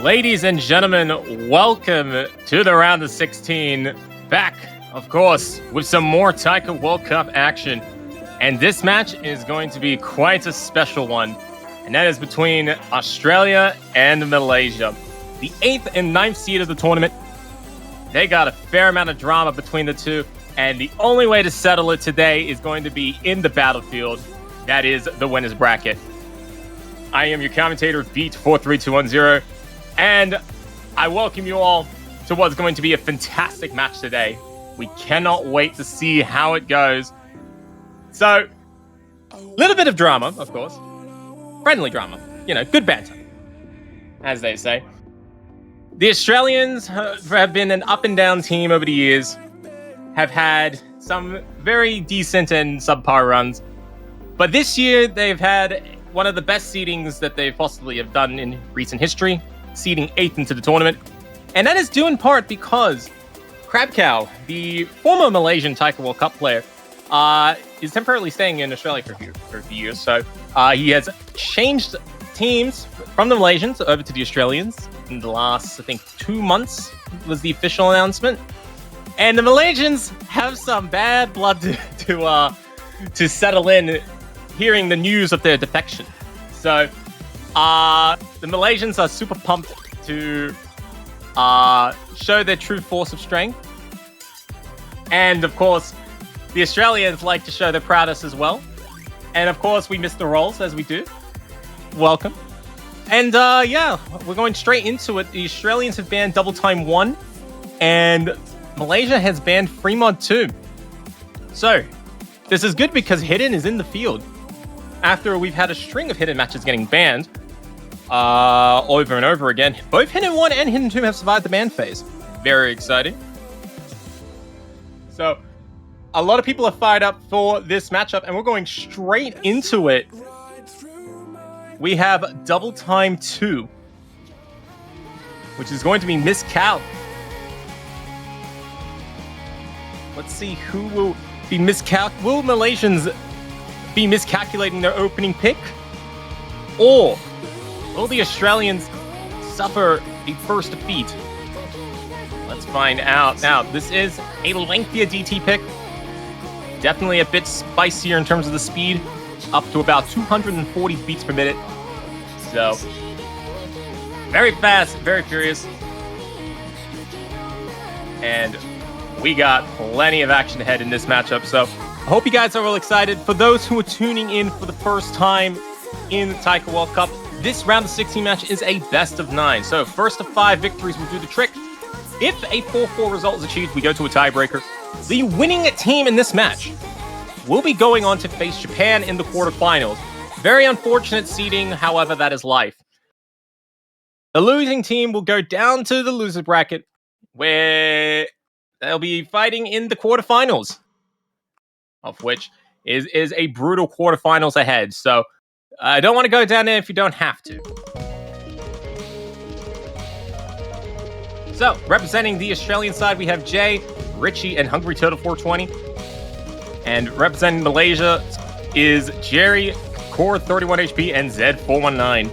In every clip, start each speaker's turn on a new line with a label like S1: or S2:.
S1: Ladies and gentlemen, welcome to the round of 16. Back, of course, with some more Taiko World Cup action. And this match is going to be quite a special one. And that is between Australia and Malaysia. The 8th and 9th seed of the tournament. They got a fair amount of drama between the two. And the only way to settle it today is going to be in the battlefield. That is the winner's bracket. I am your commentator, vv2419132025. And I welcome you all to what's going to be a fantastic match today. We cannot wait to see how it goes. So, a little bit of drama, of course. Friendly drama. You know, good banter, as they say. The Australians have been an up and down team over the years. Have had some very decent and subpar runs. But this year, they've had one of the best seedings that they possibly have done in recent history. Seeding 8th into the tournament. And that is due in part because Crab Cow, the former Malaysian Taiko World Cup player, is temporarily staying in Australia for a few years. So he has changed teams from the Malaysians over to the Australians in the last, I think, 2 months was the official announcement. And the Malaysians have some bad blood to settle in hearing the news of their defection. So the Malaysians are super pumped to show their true force of strength. And, of course, the Australians like to show their prowess as well. And, of course, we miss the rolls, as we do. Welcome. And, yeah, we're going straight into it. The Australians have banned Double Time 1, and Malaysia has banned Free Mod 2. So, this is good because Hidden is in the field. After we've had a string of Hidden matches getting banned, over and over again. Both Hidden 1 and Hidden 2 have survived the ban phase. Very exciting. So, a lot of people are fired up for this matchup, and we're going straight into it. We have Double Time 2, which is going to be Miss Cal. Let's see who will be Will Malaysians be miscalculating their opening pick? Or will the Australians suffer the first defeat? Let's find out. Now, this is a lengthier DT pick. Definitely a bit spicier in terms of the speed. Up to about 240 beats per minute. So, very fast, very furious. And we got plenty of action ahead in this matchup. So, I hope you guys are all excited. For those who are tuning in for the first time in the Taiko World Cup, this round of 16 match is a best of 9. So first of 5 victories will do the trick. If a 4-4 result is achieved, we go to a tiebreaker. The winning team in this match will be going on to face Japan in the quarterfinals. Very unfortunate seeding, however, that is life. The losing team will go down to the loser bracket, where they'll be fighting in the quarterfinals, of which is a brutal quarterfinals ahead. So I don't want to go down there if you don't have to. So, representing the Australian side, we have Jay, Richie, and Hungry Turtle 420. And representing Malaysia is Jerry, Core 31 HP, and Zed 419.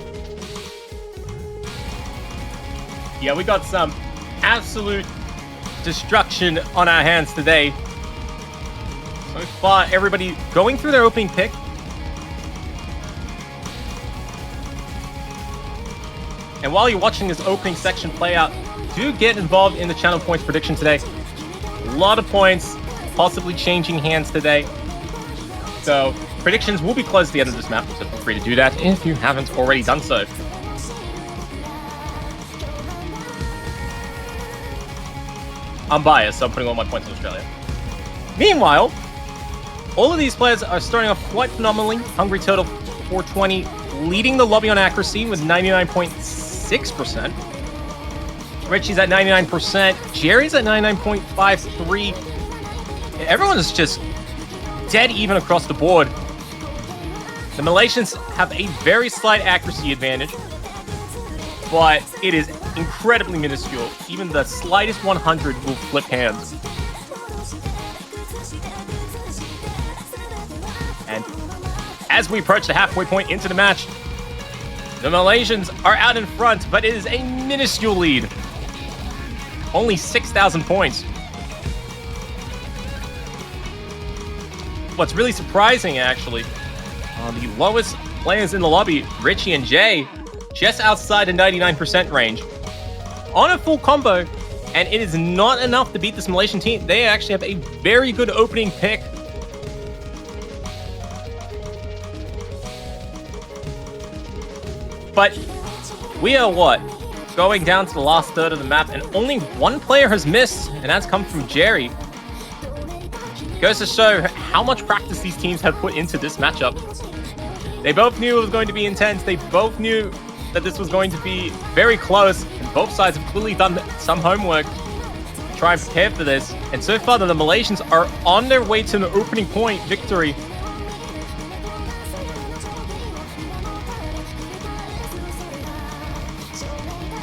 S1: Yeah, we got some absolute destruction on our hands today. So far, everybody going through their opening pick. And while you're watching this opening section play out, do get involved in the channel points prediction today. A lot of points, possibly changing hands today. So predictions will be closed at the end of this map, so feel free to do that if you haven't already done so. I'm biased, so I'm putting all my points on Australia. Meanwhile, all of these players are starting off quite phenomenally. Hungry Turtle 420 leading the lobby on accuracy with 99.6%. Richie's at 99%. Jerry's at 99.53%. Everyone's just dead even across the board. The Malaysians have a very slight accuracy advantage, but it is incredibly minuscule. Even the slightest 100 will flip hands. And as we approach the halfway point into the match, The Malaysians are out in front, but it is a minuscule lead. Only 6,000 points. What's really surprising, actually, the lowest players in the lobby, Richie and Jay, just outside the 99% range. On a full combo, and it is not enough to beat this Malaysian team. They actually have a very good opening pick. But we are what? Going down to the last third of the map, and only one player has missed, and that's come from Jerry. Goes to show how much practice these teams have put into this matchup. They both knew it was going to be intense. They both knew that this was going to be very close, and both sides have clearly done some homework to try and prepare for this. And so far, the Malaysians are on their way to an opening point victory.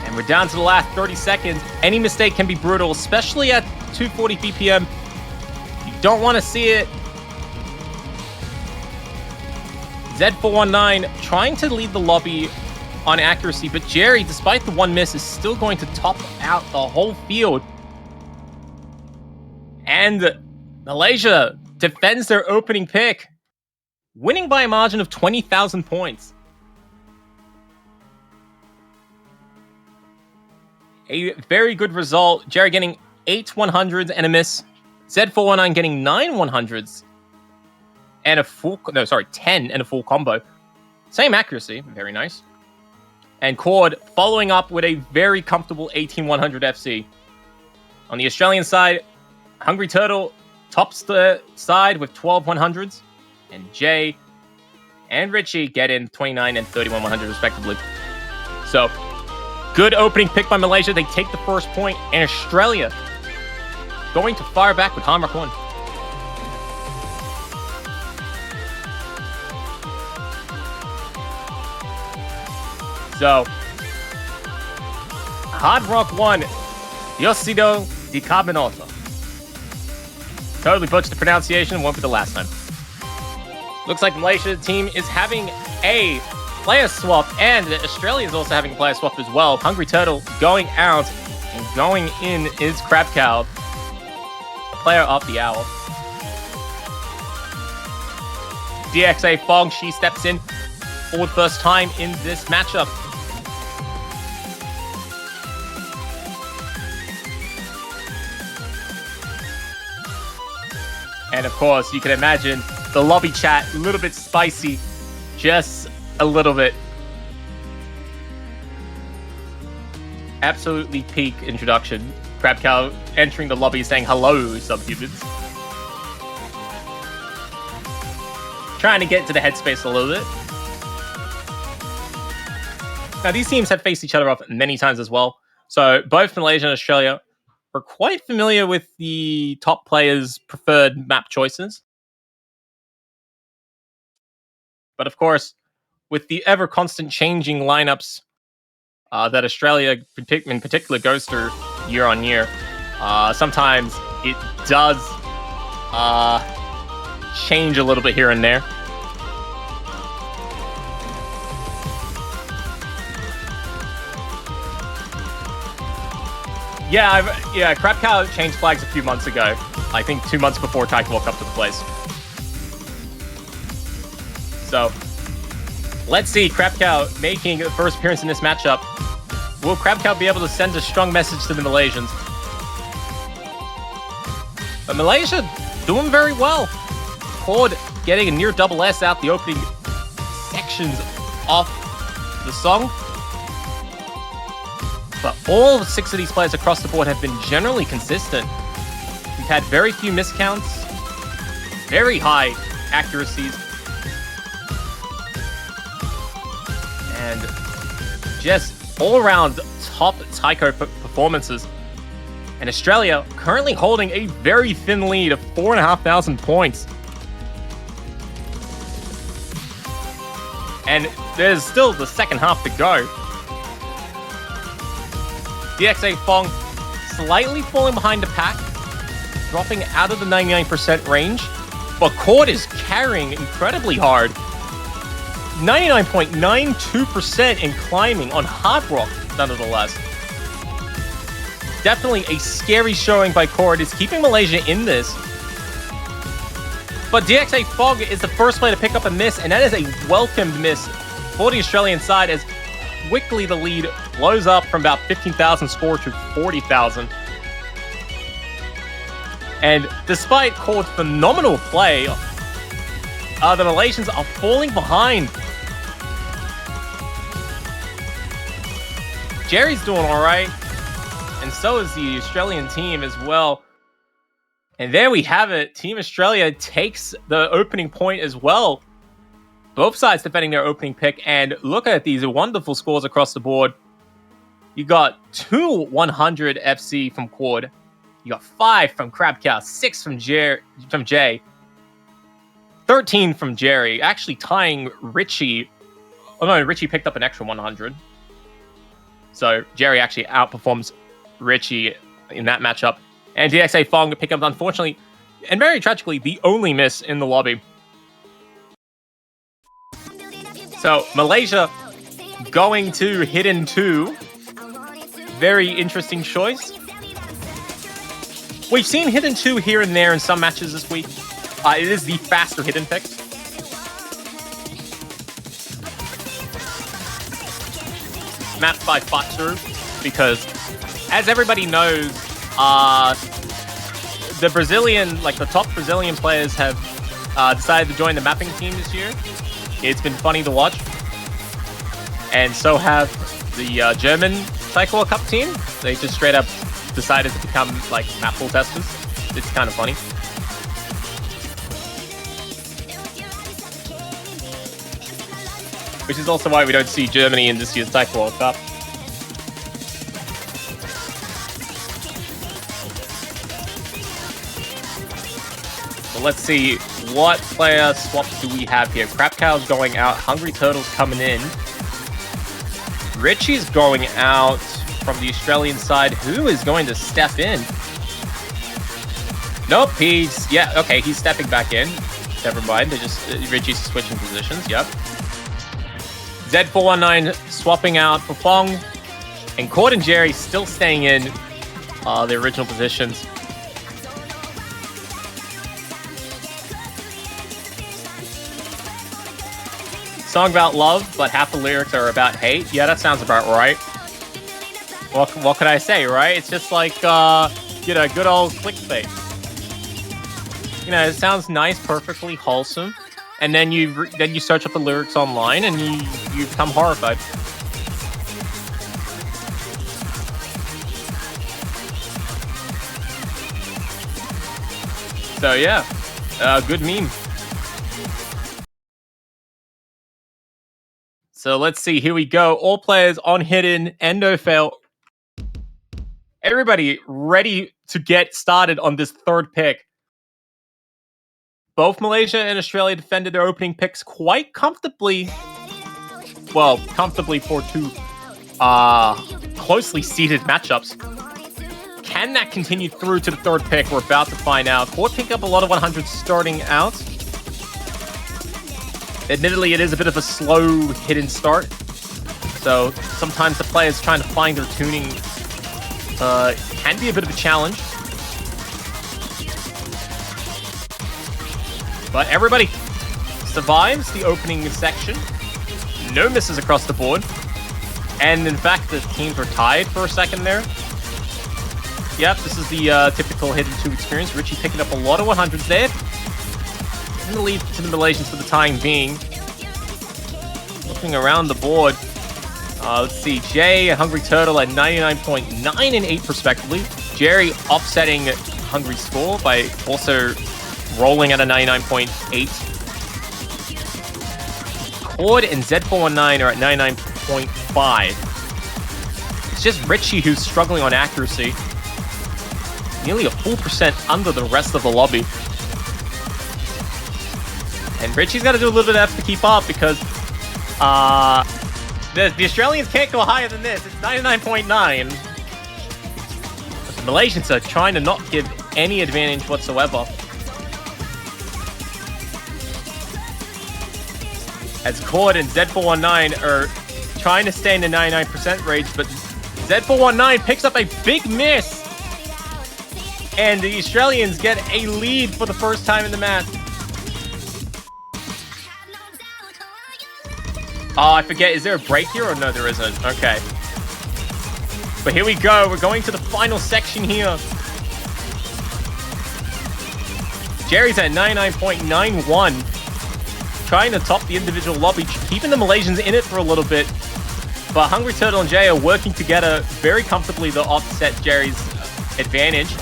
S1: And we're down to the last 30 seconds. Any mistake can be brutal, especially at 240 BPM. You don't want to see it. Z419 trying to lead the lobby on accuracy, but Jerry, despite the one miss, is still going to top out the whole field. And Malaysia defends their opening pick, winning by a margin of 20,000 points. A very good result. Jerry getting 8 100s and a miss. Z419 getting 9 100s and a full, 10 and a full combo. Same accuracy, very nice. And Cord following up with a very comfortable 18-100 FC. On the Australian side, Hungry Turtle tops the side with 12 100s. And Jay and Richie get in 29 and 31 100 respectively. So, good opening pick by Malaysia. They take the first point. And Australia going to fire back with Hamrock 1. So, Hard Rock 1, Yosido di Carbonota. Totally butchered the pronunciation, won't be the last time. Looks like the Malaysia team is having a player swap, and Australia is also having a player swap as well. Hungry Turtle going out, and going in is Crab Cow, player of the hour. DXA Fong, she steps in for the first time in this matchup. And of course, you can imagine the lobby chat a little bit spicy, just a little bit. Absolutely peak introduction. Crab Cow entering the lobby saying hello, subhumans. Trying to get into the headspace a little bit. Now, these teams have faced each other off many times as well. So both Malaysia and Australia are quite familiar with the top players' preferred map choices. But of course, with the ever-constant changing lineups that Australia in particular goes through year on year, sometimes it does change a little bit here and there. Yeah, Crab Cow changed flags a few months ago. I think 2 months before Taiko walked up to the place. So, let's see Crab Cow making the first appearance in this matchup. Will Crab Cow be able to send a strong message to the Malaysians? But Malaysia doing very well. Cord getting a near double S out the opening sections of the song. But all 6 of these players across the board have been generally consistent. We've had very few miscounts, very high accuracies, and just all-around top taiko performances. And Australia currently holding a very thin lead of 4,500 points. And there's still the second half to go. DXA Fong slightly falling behind the pack, dropping out of the 99% range, but Cord is carrying incredibly hard. 99.92% in climbing on Hard Rock, nonetheless. Definitely a scary showing by Cord. It's keeping Malaysia in this. But DXA Fog is the first player to pick up a miss, and that is a welcomed miss for the Australian side as quickly the lead blows up from about 15,000 score to 40,000. And despite Cord's phenomenal play, the Malaysians are falling behind. Jerry's doing all right, and so is the Australian team as well. And there we have it. Team Australia takes the opening point as well. Both sides defending their opening pick, and look at these wonderful scores across the board. You got 2 100 FC from Quad. You got 5 from Crabcow, 6 from Jay, 13 from Jerry, actually tying Richie. Oh no, Richie picked up an extra 100. So Jerry actually outperforms Richie in that matchup. And DXA Fong picked up, unfortunately, and very tragically, the only miss in the lobby. So Malaysia going to Hidden 2. Very interesting choice. We've seen Hidden 2 here and there in some matches this week. It is the faster Hidden pick. Mapped by Fatsu, because as everybody knows, the Brazilian, like the top Brazilian players have decided to join the mapping team this year. It's been funny to watch. And so have the German Taiko Cup team. They just straight up decided to become like map pool testers. It's kind of funny. Which is also why we don't see Germany in this year's Taiko World Cup. So let's see, what player swaps do we have here? Crabcow's going out, Hungry Turtle's coming in. Richie's going out from the Australian side. Who is going to step in? Nope, he's stepping back in. Never mind, Richie's switching positions, yep. Z419 swapping out for Fong, and Cord and Jerry still staying in the original positions. Song about love, but half the lyrics are about hate. Yeah, that sounds about right. What can I say, right? It's just like, good old clickbait. It sounds nice, perfectly wholesome. And then you search up the lyrics online and you become horrified. So yeah, good meme. So let's see, here we go. All players on Hidden, Endo fail. Everybody ready to get started on this third pick. Both Malaysia and Australia defended their opening picks quite comfortably. Well, comfortably for two closely seeded matchups. Can that continue through to the third pick? We're about to find out. Cord picked up a lot of 100s starting out. Admittedly, it is a bit of a slow Hidden start. So sometimes the players trying to find their tuning can be a bit of a challenge. But everybody survives the opening section. No misses across the board. And in fact, the teams were tied for a second there. Yep, this is the typical Hidden 2 experience. Richie picking up a lot of 100s there. In the lead to the Malaysians for the time being. Looking around the board. Let's see, Jay, Hungry Turtle at 99.9 and 8 respectively. Jerry offsetting Hungry's score by also rolling at a 99.8. Cord and Z419 are at 99.5. It's just Richie who's struggling on accuracy. Nearly a full percent under the rest of the lobby. And Richie's got to do a little bit of effort to keep up because the Australians can't go higher than this. It's 99.9. But the Malaysians are trying to not give any advantage whatsoever. as Cord and Z419 are trying to stay in the 99% range, but Z419 picks up a big miss. And the Australians get a lead for the first time in the match. Oh, I forget, is there a break here or no, there isn't? Okay. But here we go, we're going to the final section here. Jerry's at 99.91. Trying to top the individual lobby, keeping the Malaysians in it for a little bit. But Hungry Turtle and Jay are working together very comfortably to offset Jerry's advantage.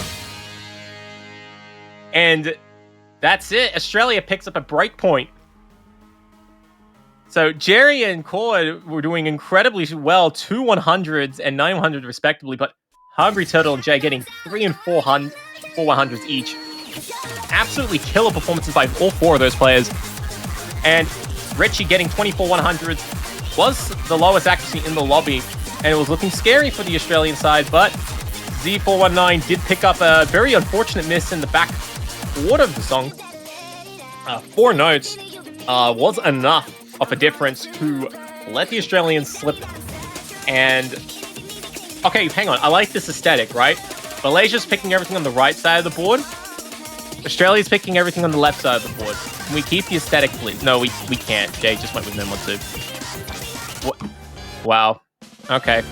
S1: And that's it. Australia picks up a break point. So Jerry and Cord were doing incredibly well, 2 100s and 9 100 respectively, but Hungry Turtle and Jay getting 3 and 4 100s each. Absolutely killer performances by all 4 of those players. And Richie getting 24 100s was the lowest accuracy in the lobby, and it was looking scary for the Australian side, but Z419 did pick up a very unfortunate miss in the back quarter of the song. 4 notes was enough of a difference to let the Australians slip. And okay, hang on, I like this aesthetic, right? Malaysia's picking everything on the right side of the board. Australia's picking everything on the left side of the board. Can we keep the aesthetic, please? No, we can't. Jay just went with no mod 2. What? Wow. Okay.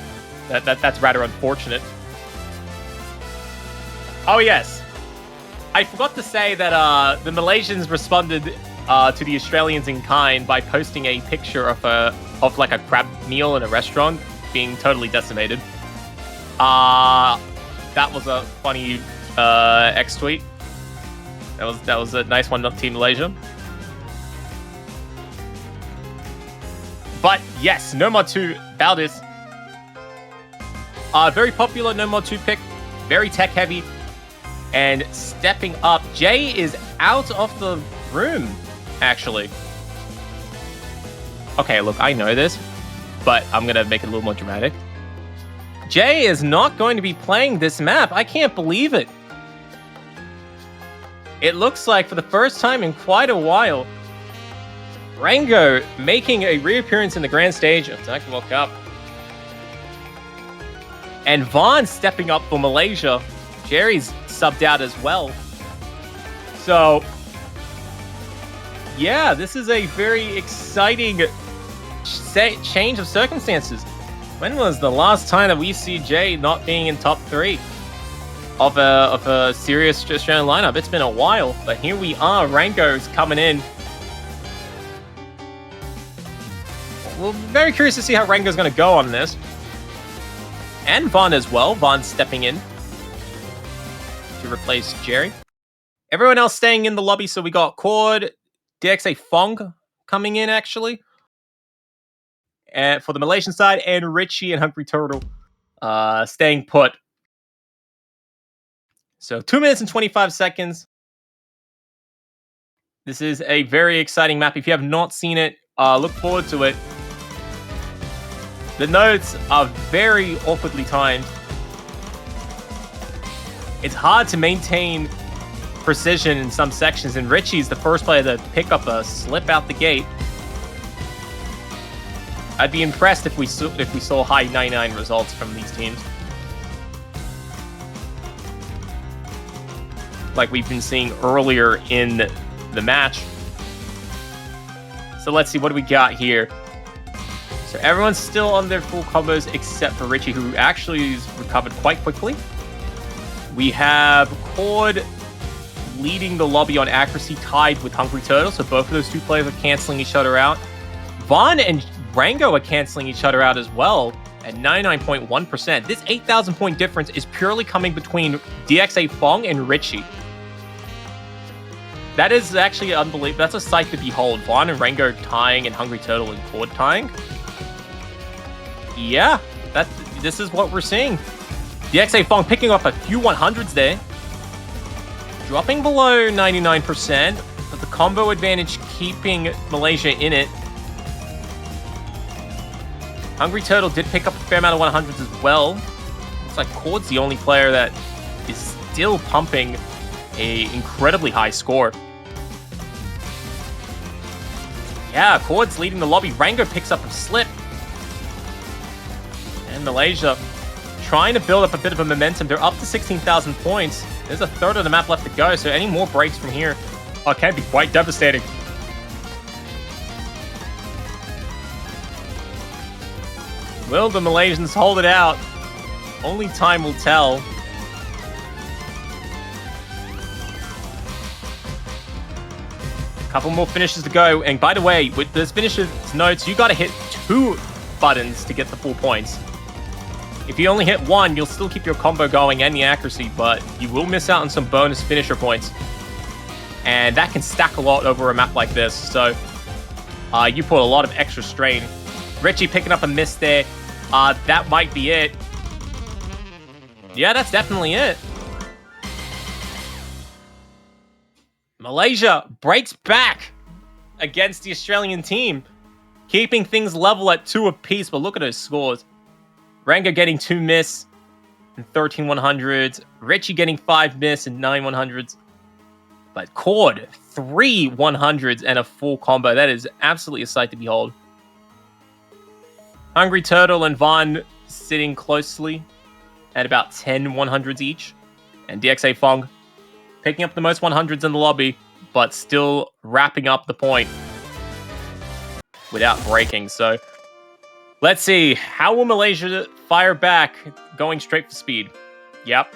S1: That's rather unfortunate. Oh yes. I forgot to say that the Malaysians responded to the Australians in kind by posting a picture of like a crab meal in a restaurant being totally decimated. That was a funny X tweet. That was a nice one, Team Malaysia. But yes, No Mod 2 Valdez. Very popular No Mod 2 pick, very tech heavy, and stepping up. Jay is out of the room, actually. Okay, look, I know this, but I'm gonna make it a little more dramatic. Jay is not going to be playing this map. I can't believe it. It looks like for the first time in quite a while, Rango making a reappearance in the grand stage of Taiko World Cup. And Vaughn stepping up for Malaysia. Jerry's subbed out as well. So, yeah, this is a very exciting change of circumstances. When was the last time that we see Jay not being in top 3 of a serious Australian lineup? It's been a while, but here we are. Rango's coming in. We're very curious to see how Rango's going to go on this. And Vaughn as well. Vaughn stepping in to replace Jerry. Everyone else staying in the lobby. So we got Cord, DXA Fong coming in, actually. And for the Malaysian side, and Richie and Hungry Turtle staying put. So 2 minutes and 25 seconds. This is a very exciting map. If you have not seen it, look forward to it. The nodes are very awkwardly timed. It's hard to maintain precision in some sections, and Richie's the first player to pick up a slip out the gate. I'd be impressed if we saw high 99 results from these teams, like we've been seeing earlier in the match. So let's see, what do we got here? So everyone's still on their full combos except for Richie, who actually is recovered quite quickly. We have Cord leading the lobby on accuracy, tied with Hungry Turtle. So both of those 2 players are canceling each other out. Vaughn and Rango are canceling each other out as well at 99.1%. This 8,000 point difference is purely coming between DXA Fong and Richie. That is actually unbelievable. That's a sight to behold. Vaughn and Rango tying, and Hungry Turtle and Cord tying. Yeah, this is what we're seeing. DXA Fong picking up a few 100s there. Dropping below 99%, but the combo advantage keeping Malaysia in it. Hungry Turtle did pick up a fair amount of 100s as well. Looks like Cord's the only player that is still pumping a incredibly high score. Yeah, Chord's leading the lobby. Rango picks up a slip. And Malaysia trying to build up a bit of a momentum. They're up to 16,000 points. There's a third of the map left to go, so any more breaks from here can be quite devastating. Will the Malaysians hold it out? Only time will tell. Couple more finishes to go. And by the way, with this finishes notes, you got to hit 2 buttons to get the full points. If you only hit 1, you'll still keep your combo going and the accuracy, but you will miss out on some bonus finisher points. And that can stack a lot over a map like this. So you put a lot of extra strain. Richie picking up a miss there. That might be it. Yeah, that's definitely it. Malaysia breaks back against the Australian team, keeping things level at 2 apiece, but look at those scores. Rango getting 2 miss and 13 100s. Richie getting 5 miss and 9 100s. But Chord, 3 100s and a full combo. That is absolutely a sight to behold. Hungry Turtle and Vaughn sitting closely at about 10 100s each. And DXA Fong picking up the most 100s in the lobby, but still wrapping up the point without breaking. So let's see. How will Malaysia fire back going straight for speed? Yep.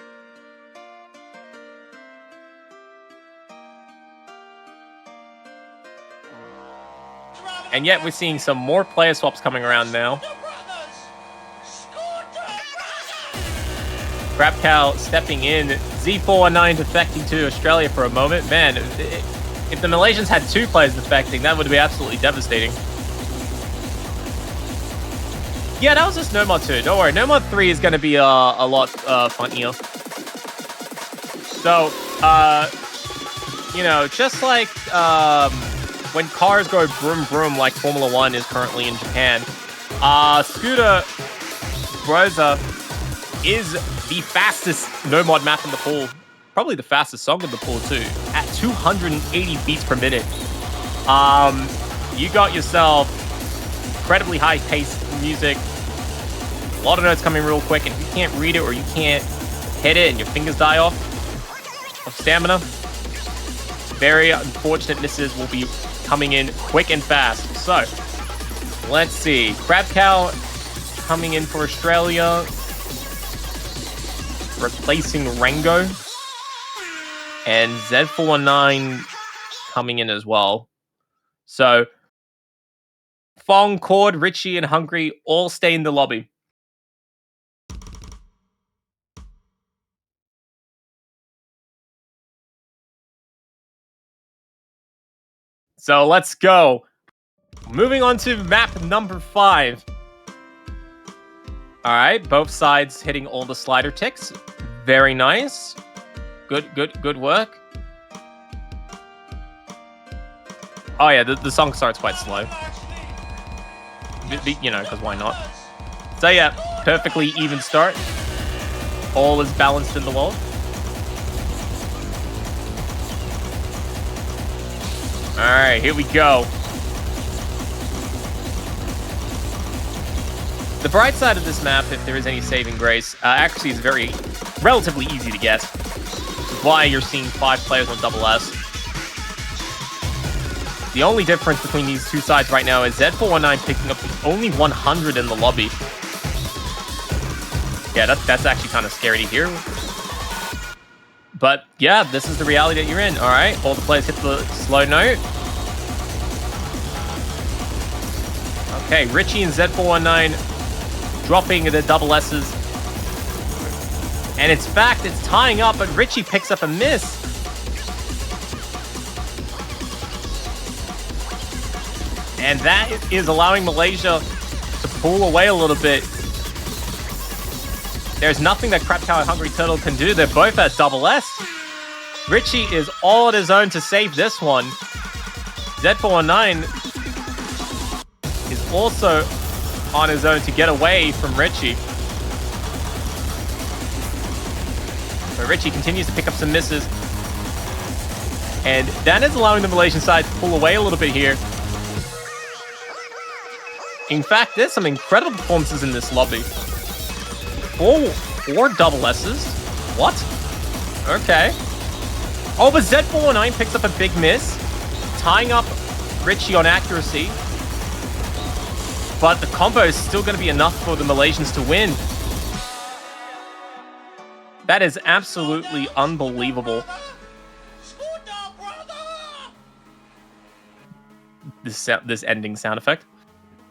S1: And yet we're seeing some more player swaps coming around now. Crab Cow stepping in. Z419 defecting to Australia for a moment. Man, if the Malaysians had 2 players defecting, that would be absolutely devastating. Yeah, that was just No Mod 2. Don't worry. No Mod 3 is going to be a lot funnier. So, you know, just like when cars go vroom vroom like Formula 1 is currently in Japan, Scooter Broza is the fastest no mod map in the pool. Probably the fastest song in the pool too, at 280 beats per minute. You got yourself incredibly high-paced music. A lot of notes coming real quick, and if you can't read it or you can't hit it and your fingers die off of stamina, very unfortunate misses will be coming in quick and fast. So, let's see. Crab Cow coming in for Australia, replacing Rango, and Z419 coming in as well. So, Fong, Chord, Richie, and Hungry all stay in the lobby. So let's go. Moving on to map number 5. All right, both sides hitting all the slider ticks. Very nice. Good work. Oh yeah, the song starts quite slow. You know, because why not? So yeah, perfectly even start. All is balanced in the world. All right, here we go. The bright side of this map, if there is any saving grace, actually is relatively easy to get. Which is why you're seeing 5 players on double S. The only difference between these 2 sides right now is Z419 picking up only 100 in the lobby. Yeah, that's actually kind of scary to hear. But yeah, this is the reality that you're in. All right, all the players hit the slow note. Okay, Richie and Z419 dropping the double S's. And in fact, it's tying up, but Richie picks up a miss. And that is allowing Malaysia to pull away a little bit. There's nothing that Crab Cow and Hungry Turtle can do. They're both at double S. Richie is all on his own to save this one. Z419 is also on his own to get away from Richie. But Richie continues to pick up some misses. And that is allowing the Malaysian side to pull away a little bit here. In fact, there's some incredible performances in this lobby. Four double S's. What? Okay. Oh, but Z419 picks up a big miss, tying up Richie on accuracy. But the combo is still going to be enough for the Malaysians to win. That is absolutely unbelievable. This ending sound effect.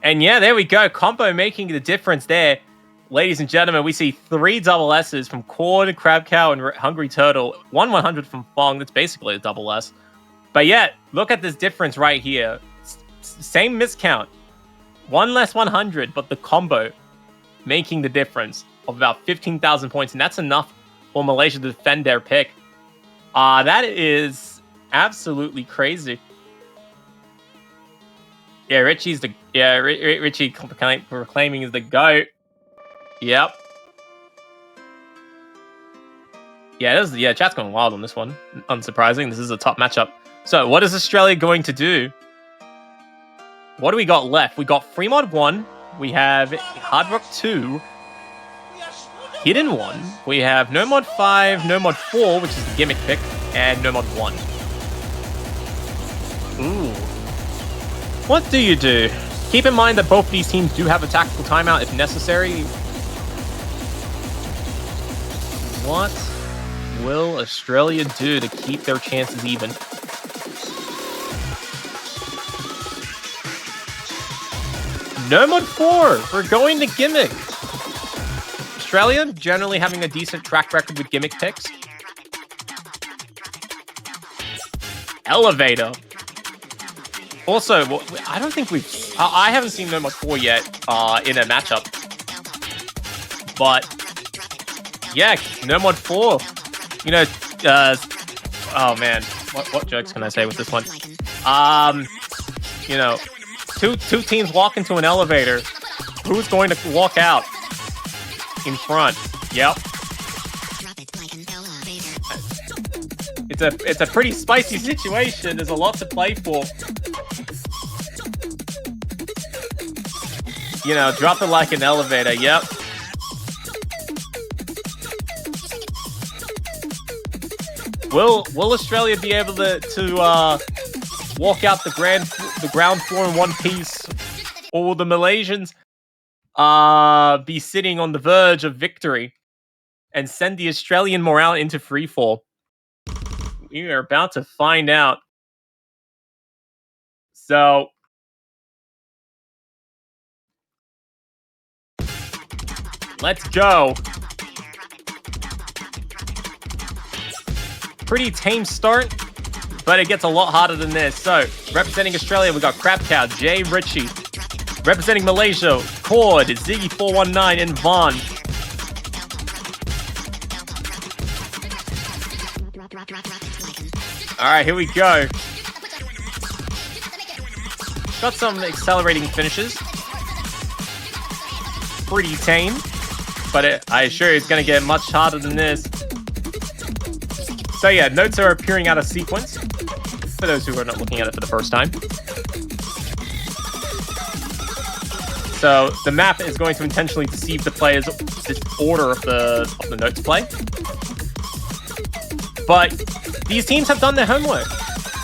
S1: And yeah, there we go. Combo making the difference there. Ladies and gentlemen, we see 3 double S's from Cord, Crab Cow, and Hungry Turtle. 100 from Fong. That's basically a double S. But yeah, look at this difference right here. Same miscount. 1 less 100, but the combo making the difference of about 15,000 points. And that's enough for Malaysia to defend their pick. That is absolutely crazy. Yeah, Richie proclaiming is the GOAT. Yep. Yeah, chat's going wild on this one. Unsurprising. This is a top matchup. So, what is Australia going to do? What do we got left? We got Free Mod 1. We have Hard Rock 2. Hidden 1. We have No Mod 5, No Mod 4, which is the gimmick pick, and No Mod 1. Ooh. What do you do? Keep in mind that both of these teams do have a tactical timeout if necessary. What will Australia do to keep their chances even? No Mod 4! We're going to gimmick! Australia generally having a decent track record with gimmick picks. Elevator. Also, I don't think we've... I haven't seen No Mod 4 yet in a matchup. But, yeah, No Mod 4. You know, oh man, what jokes can I say with this one? You know, two teams walk into an elevator. Who's going to walk out in front? Yep. It's a pretty spicy situation. There's a lot to play for. You know, drop it like an elevator. Yep. Will Australia be able to walk out the ground floor in one piece, or will the Malaysians be sitting on the verge of victory and send the Australian morale into freefall? We are about to find out. So, let's go. Pretty tame start, but it gets a lot harder than this. So, representing Australia, we got Crab Cow, Jay Ritchie. Representing Malaysia, Cord, Ziggy419, and Vaughn. Alright, here we go. Got some accelerating finishes. Pretty tame, but I assure you it's going to get much harder than this. So yeah, notes are appearing out of sequence, for those who are not looking at it for the first time. So the map is going to intentionally deceive the players this order of the notes play. But these teams have done their homework,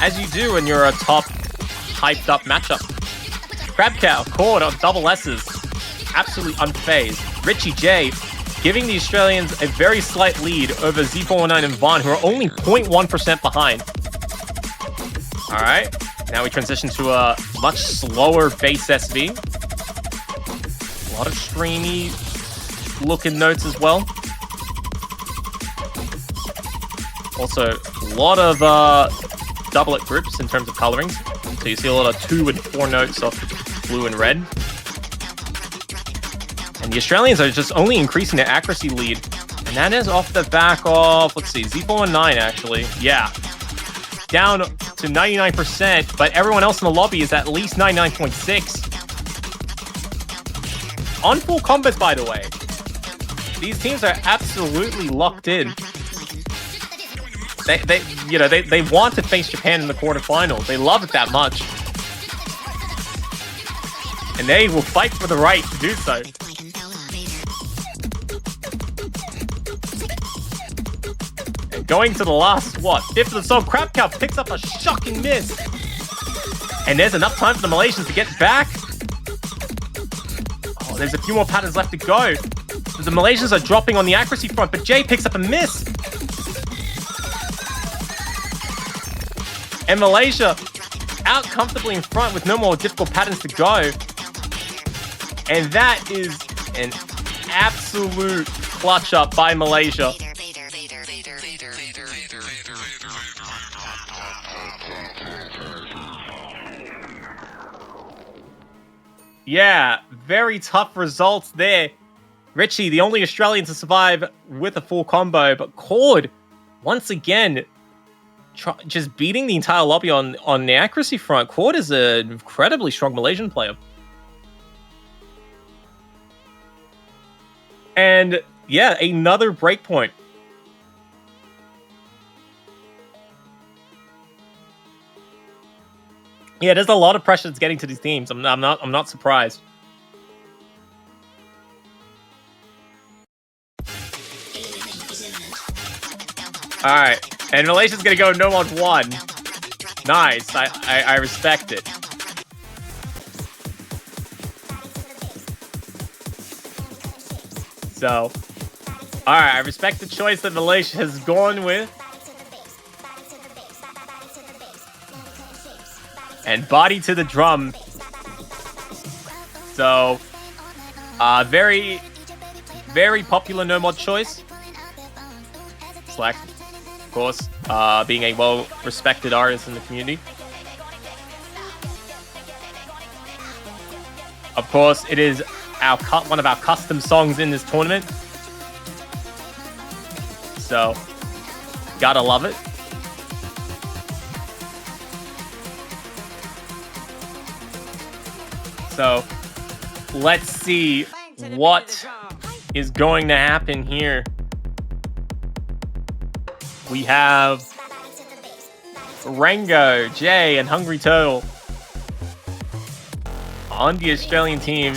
S1: as you do when you're a top, hyped up matchup. Crab Cow, Cord on double S's, absolutely unfazed. Richie J giving the Australians a very slight lead over Z419 and Vaughn, who are only 0.1% behind. All right, now we transition to a much slower base SV. A lot of streamy looking notes as well. Also, a lot of doublet groups in terms of colorings. So you see a lot of 2 and 4 notes of blue and red. And the Australians are just only increasing their accuracy lead. And that is off the back of, let's see, Z419 actually. Yeah. Down to 99%, but everyone else in the lobby is at least 99.6. On full combos, by the way. These teams are absolutely locked in. They want to face Japan in the quarterfinals. They love it that much. And they will fight for the right to do so. And going to the last, fifth of the song, Crab Cow picks up a shocking miss. And there's enough time for the Malaysians to get back. Oh, there's a few more patterns left to go. The Malaysians are dropping on the accuracy front, but Jay picks up a miss. And Malaysia out comfortably in front with no more difficult patterns to go. And that is an absolute clutch up by Malaysia. Yeah, very tough results there. Richie, the only Australian to survive with a full combo, but Cord, once again, just beating the entire lobby on the accuracy front. Cord is an incredibly strong Malaysian player. And yeah, another breakpoint. Yeah, there's a lot of pressure that's getting to these teams. I'm not surprised. All right, and Malaysia's gonna go no on one. Nice, I respect it. So, all right, I respect the choice that Malaysia has gone with. And body to the drum. So, very, very popular no mod choice. Slack, of course, being a well-respected artist in the community. Of course, it is one of our custom songs in this tournament. So, gotta love it. So, let's see what is going to happen here. We have Rango, Jay, and Hungry Turtle on the Australian team.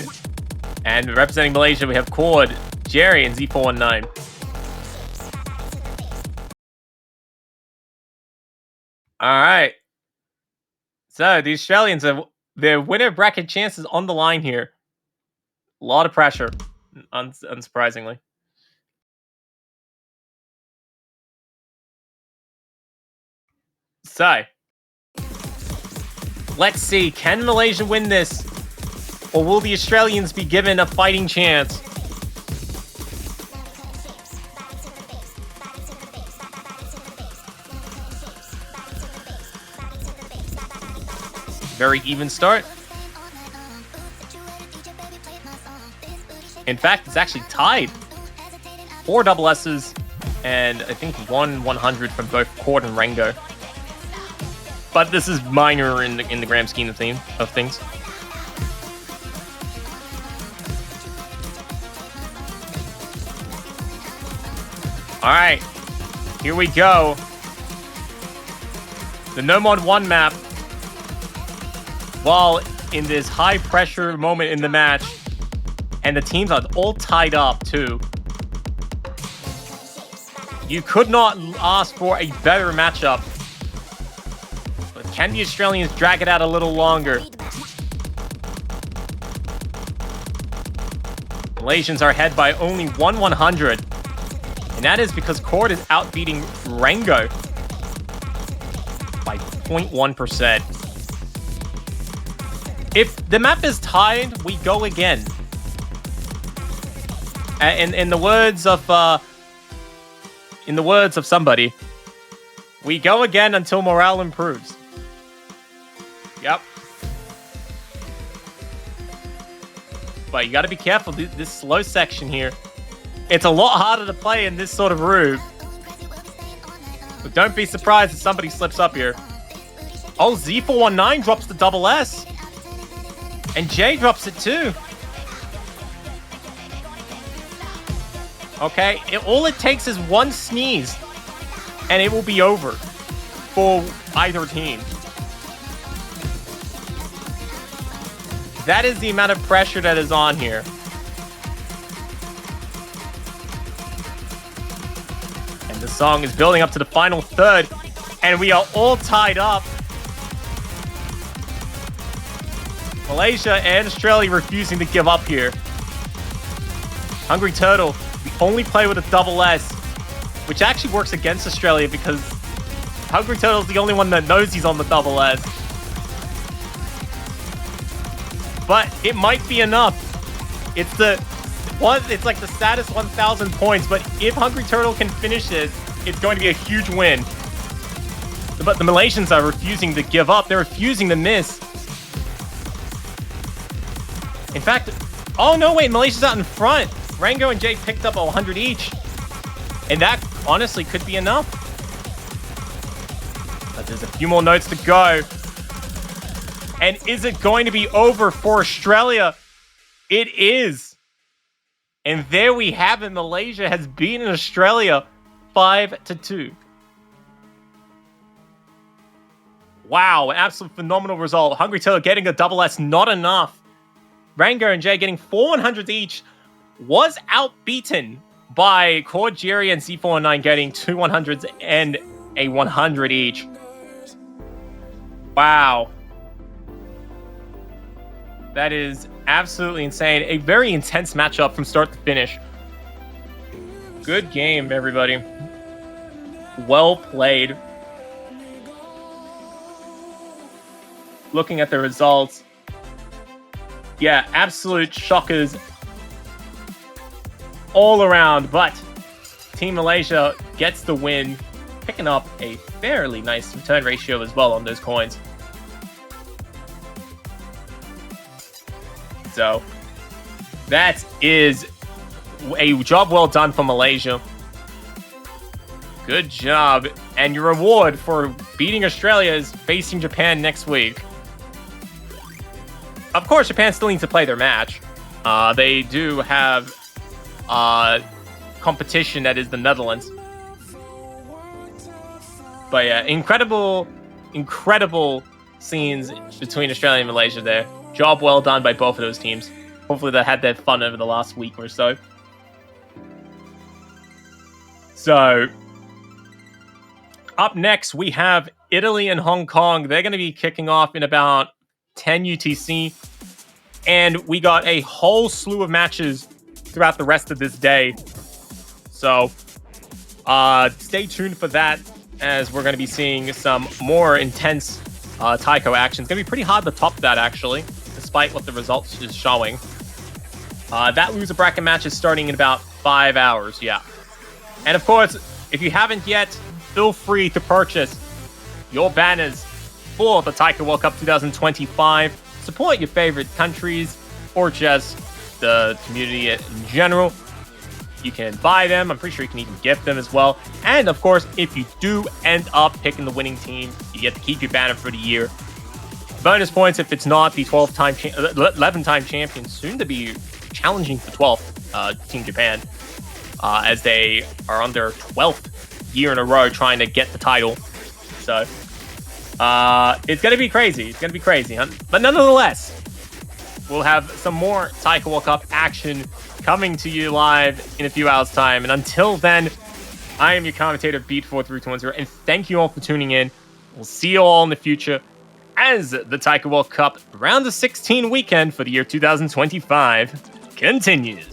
S1: And representing Malaysia, we have Cord, Jerry, and Z419. All right. So, the Australians have their winner bracket chances on the line here. A lot of pressure, unsurprisingly. So, let's see. Can Malaysia win this? Or will the Australians be given a fighting chance? Very even start. In fact, it's actually tied. 4 double S's and I think 100 from both Cord and Rango. But this is minor in the grand scheme of things. All right, here we go. The No Mod 1 map. While in this high pressure moment in the match, and the teams are all tied up too. You could not ask for a better matchup. But can the Australians drag it out a little longer? Malaysians are ahead by only 100. And that is because Cord is outbeating Rango by 0.1%. If the map is tied, we go again. In the words of somebody, we go again until morale improves. Yep. But you got to be careful. This slow section here, it's a lot harder to play in this sort of room. But don't be surprised if somebody slips up here. Oh, Z419 drops the double S. And Jay drops it too. Okay, all it takes is one sneeze, and it will be over for either team. That is the amount of pressure that is on here. And the song is building up to the final third, and we are all tied up. Malaysia and Australia refusing to give up here. Hungry Turtle, the only player with a double S, which actually works against Australia because Hungry Turtle's the only one that knows he's on the double S. But it might be enough. It's like the saddest 1,000 points, but if Hungry Turtle can finish this, it's going to be a huge win. But the Malaysians are refusing to give up. They're refusing to miss. In fact, oh no, wait, Malaysia's out in front. Rango and Jay picked up 100 each. And that honestly could be enough. But there's a few more notes to go. And is it going to be over for Australia? It is. And there we have it. Malaysia has beaten Australia 5-2. Wow, an absolute phenomenal result. Hungry Turtle getting a double S, not enough. Rango and Jay getting 400s each, was outbeaten by Cord, Jerry, and C409 getting 2 100s and a 100 each. Wow. That is absolutely insane. A very intense matchup from start to finish. Good game, everybody. Well played. Looking at the results. Yeah, absolute shockers all around, but Team Malaysia gets the win, picking up a fairly nice return ratio as well on those coins. So, that is a job well done for Malaysia. Good job. And your reward for beating Australia is facing Japan next week. Of course, Japan still needs to play their match. They do have competition that is the Netherlands. But yeah, incredible scenes between Australia and Malaysia there. Job well done by both of those teams. Hopefully they had their fun over the last week or so. So, up next, we have Italy and Hong Kong. They're going to be kicking off in about 10 UTC. And we got a whole slew of matches throughout the rest of this day. So, stay tuned for that, as we're going to be seeing some more intense taiko action. It's going to be pretty hard to top that, actually, despite what the results is showing. That loser bracket match is starting in about 5 hours, yeah. And of course, if you haven't yet, feel free to purchase your banners for the Taiko World Cup 2025. Support your favorite countries, or just the community in general. You can buy them. I'm pretty sure you can even gift them as well. And of course, if you do end up picking the winning team, you get to keep your banner for the year. Bonus points if it's not the 11-time champion, soon to be challenging for 12th, Team Japan, as they are on their 12th year in a row trying to get the title. So, it's going to be crazy. It's going to be crazy, huh? But nonetheless, we'll have some more Taiko World Cup action coming to you live in a few hours' time. And until then, I am your commentator, vv2419132025, and thank you all for tuning in. We'll see you all in the future as the Taiko World Cup Round of 16 weekend for the year 2025 continues.